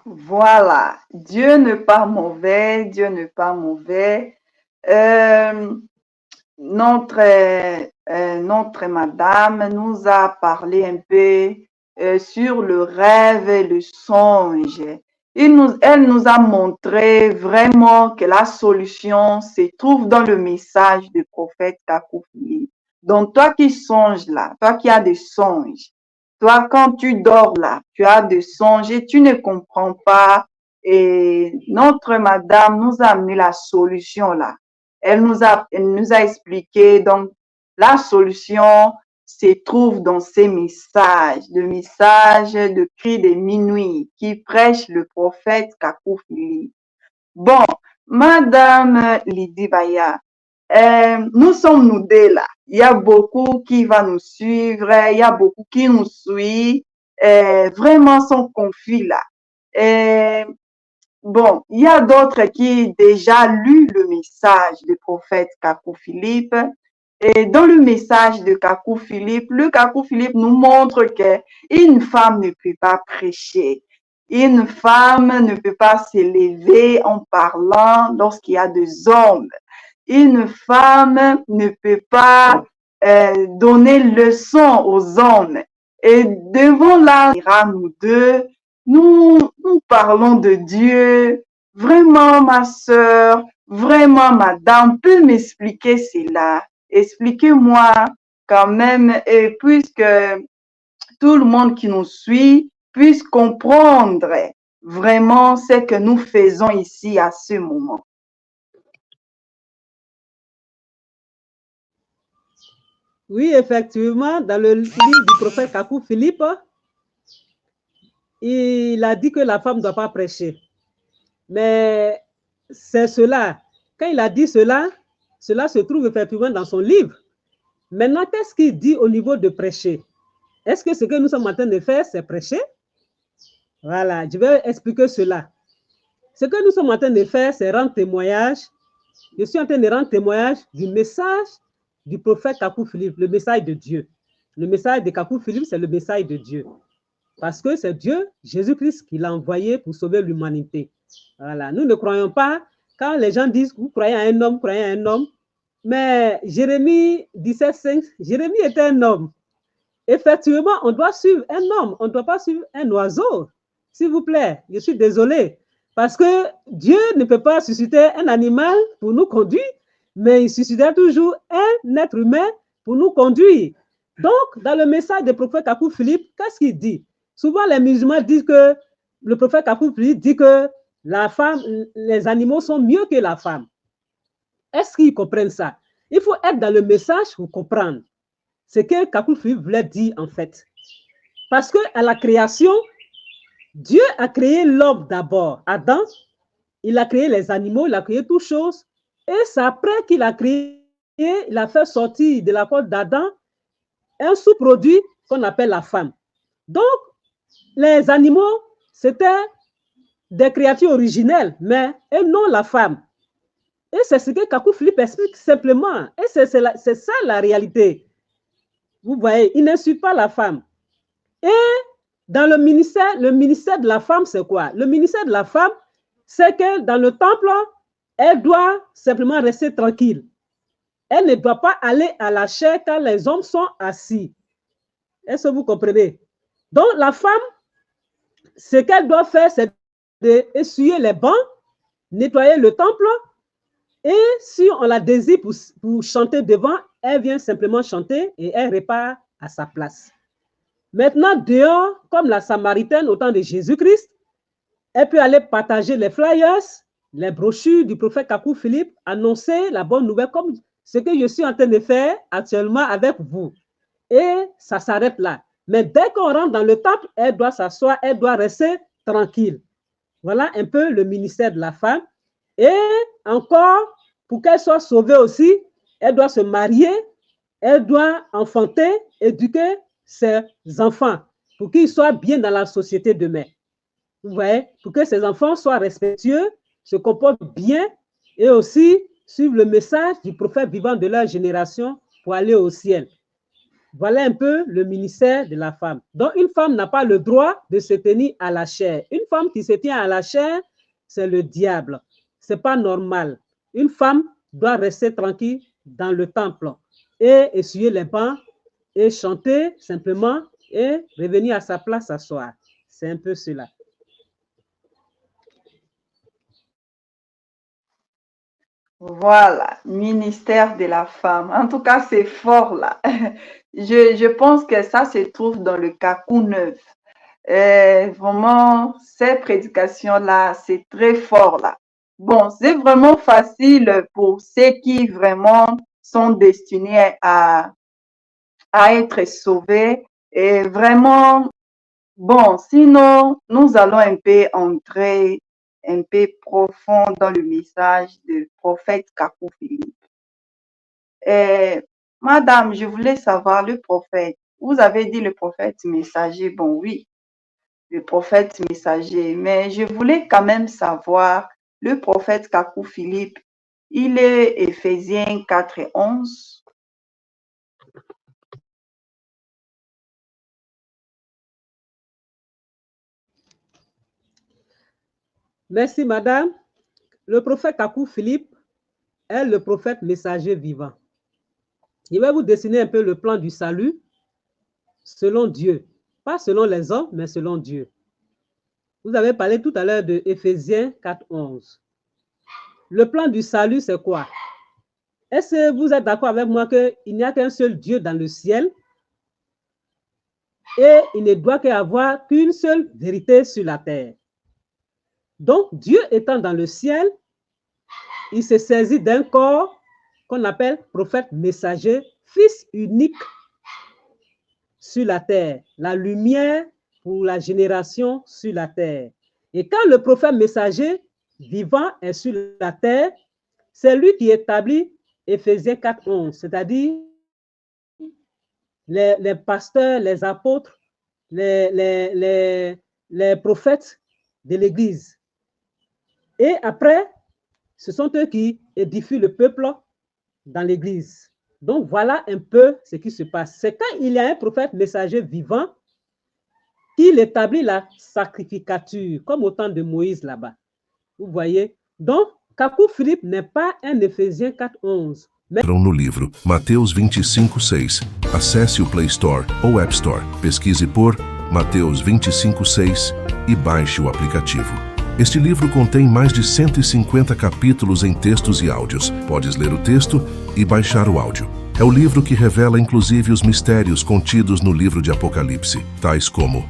Voilà, Dieu n'est pas mauvais, Dieu n'est pas mauvais. Euh, notre madame nous a parlé un peu sur le rêve et le songe. Elle nous a montré vraiment que la solution se trouve dans le message du prophète Kakoufli. Donc, toi qui songes là, toi qui as des songes, toi quand tu dors là, tu as des songes et tu ne comprends pas. Et notre madame nous a amené la solution là. Elle nous a expliqué donc la solution se trouve dans ces messages, le message de cri de minuit qui prêche le prophète Kakou Philippe. Bon, Madame Lydie Baya, nous sommes nous deux là. Il y a beaucoup qui va nous suivre, il y a beaucoup qui nous suit, vraiment sont confus là. Euh, Bon, il y a d'autres qui déjà lu le message du prophète Kakou Philippe. Et dans le message de Kakou Philippe, le Kakou Philippe nous montre que une femme ne peut pas prêcher. Une femme ne peut pas s'élever en parlant lorsqu'il y a des hommes. Une femme ne peut pas donner leçon aux hommes. Et devant là, nous deux, nous parlons de Dieu. Vraiment, ma sœur, vraiment, madame, peut m'expliquer cela. Expliquez-moi quand même, et puisque tout le monde qui nous suit puisse comprendre vraiment ce que nous faisons ici à ce moment. Oui, effectivement, dans le livre du prophète Kakou Philippe, il a dit que la femme ne doit pas prêcher. Mais c'est cela. Quand il a dit cela, cela se trouve effectivement dans son livre. Maintenant, qu'est-ce qu'il dit au niveau de prêcher? Est-ce que ce que nous sommes en train de faire, c'est prêcher? Voilà, je vais expliquer cela. Ce que nous sommes en train de faire, c'est rendre témoignage. Je suis en train de rendre témoignage du message du prophète Kakou Philippe, le message de Dieu. Le message de Kakou Philippe, c'est le message de Dieu. Parce que c'est Dieu, Jésus-Christ, qui l'a envoyé pour sauver l'humanité. Voilà. Nous ne croyons pas, quand les gens disent vous croyez à un homme, croyez à un homme. Mais Jérémie 17,5, Jérémie était un homme. Effectivement, on doit suivre un homme, on ne doit pas suivre un oiseau. S'il vous plaît, je suis désolé. Parce que Dieu ne peut pas susciter un animal pour nous conduire, mais il suscitait toujours un être humain pour nous conduire. Donc, dans le message du prophète Kakou Philippe, qu'est-ce qu'il dit? Souvent, les musulmans disent que le prophète Kakou Philippe dit que la femme, les animaux sont mieux que la femme. Est-ce qu'ils comprennent ça? Il faut être dans le message pour comprendre ce que Kakou Philippe voulait dire en fait. Parce qu'à la création, Dieu a créé l'homme d'abord, Adam, il a créé les animaux, il a créé toutes choses, et c'est après qu'il a créé, il a fait sortir de la côte d'Adam un sous-produit qu'on appelle la femme. Donc, les animaux, c'était des créatures originelles, mais et non la femme. Et c'est ce que Kakou Philippe explique simplement. Et c'est ça la réalité. Vous voyez, il n'insulte pas la femme. Et dans le ministère de la femme, c'est quoi? Le ministère de la femme, c'est que dans le temple, elle doit simplement rester tranquille. Elle ne doit pas aller à la chair quand les hommes sont assis. Est-ce que vous comprenez? Donc, la femme, ce qu'elle doit faire, c'est d'essuyer les bancs, nettoyer le temple, et si on la désire pour chanter devant, elle vient simplement chanter et elle repart à sa place. Maintenant, dehors, comme la Samaritaine au temps de Jésus-Christ, elle peut aller partager les flyers, les brochures du prophète Kakou Philippe, annoncer la bonne nouvelle comme ce que je suis en train de faire actuellement avec vous. Et ça s'arrête là. Mais dès qu'on rentre dans le temple, elle doit s'asseoir, elle doit rester tranquille. Voilà un peu le ministère de la femme. Et encore, pour qu'elle soit sauvée aussi, elle doit se marier, elle doit enfanter, éduquer ses enfants pour qu'ils soient bien dans la société demain. Vous voyez, pour que ces enfants soient respectueux, se comportent bien et aussi suivent le message du prophète vivant de leur génération pour aller au ciel. Voilà un peu le ministère de la femme. Donc, une femme n'a pas le droit de se tenir à la chair. Une femme qui se tient à la chair, c'est le diable. Ce n'est pas normal. Une femme doit rester tranquille dans le temple et essuyer les bancs et chanter simplement et revenir à sa place s'asseoir. C'est un peu cela. Voilà, ministère de la femme. En tout cas, c'est fort là. Je pense que ça se trouve dans le Kakou 9. Vraiment, ces prédications-là, c'est très fort là. Bon, c'est vraiment facile pour ceux qui vraiment sont destinés à être sauvés. Et vraiment, bon, sinon, nous allons un peu entrer un peu profond dans le message du prophète Kakou Philippe. Madame, je voulais savoir le prophète. Vous avez dit le prophète messager. Bon, oui, le prophète messager. Mais je voulais quand même savoir, le prophète Kakou Philippe, il est Éphésiens 4 et 11. Merci, madame. Le prophète Kakou Philippe est le prophète messager vivant. Je vais vous dessiner un peu le plan du salut selon Dieu. Pas selon les hommes, mais selon Dieu. Vous avez parlé tout à l'heure de Éphésiens 4, 11. Le plan du salut, c'est quoi? Est-ce que vous êtes d'accord avec moi qu'il n'y a qu'un seul Dieu dans le ciel et il ne doit y avoir qu'une seule vérité sur la terre? Donc, Dieu étant dans le ciel, il se saisit d'un corps qu'on appelle prophète messager, fils unique sur la terre, la lumière pour la génération sur la terre. Et quand le prophète messager vivant est sur la terre, c'est lui qui établit Éphésiens 4, 11, c'est-à-dire les pasteurs, les apôtres, les prophètes de l'Église. Et après, ce sont eux qui édifient le peuple dans l'Église. Donc, voilà un peu ce qui se passe. C'est quand il y a un prophète messager vivant qu'il établit la sacrificature, comme au temps de Moïse là-bas. Vous voyez? Donc, Kakou Philippe n'est pas un Éphésiens 4, 11. No livro Mateus 25:6. Acesse o Play Store ou App Store, pesquise por Mateus 25:6 e baixe o aplicativo. Este livro contém mais de 150 capítulos em textos e áudios. Podes ler o texto e baixar o áudio. É o livro que revela inclusive os mistérios contidos no livro de Apocalipse, tais como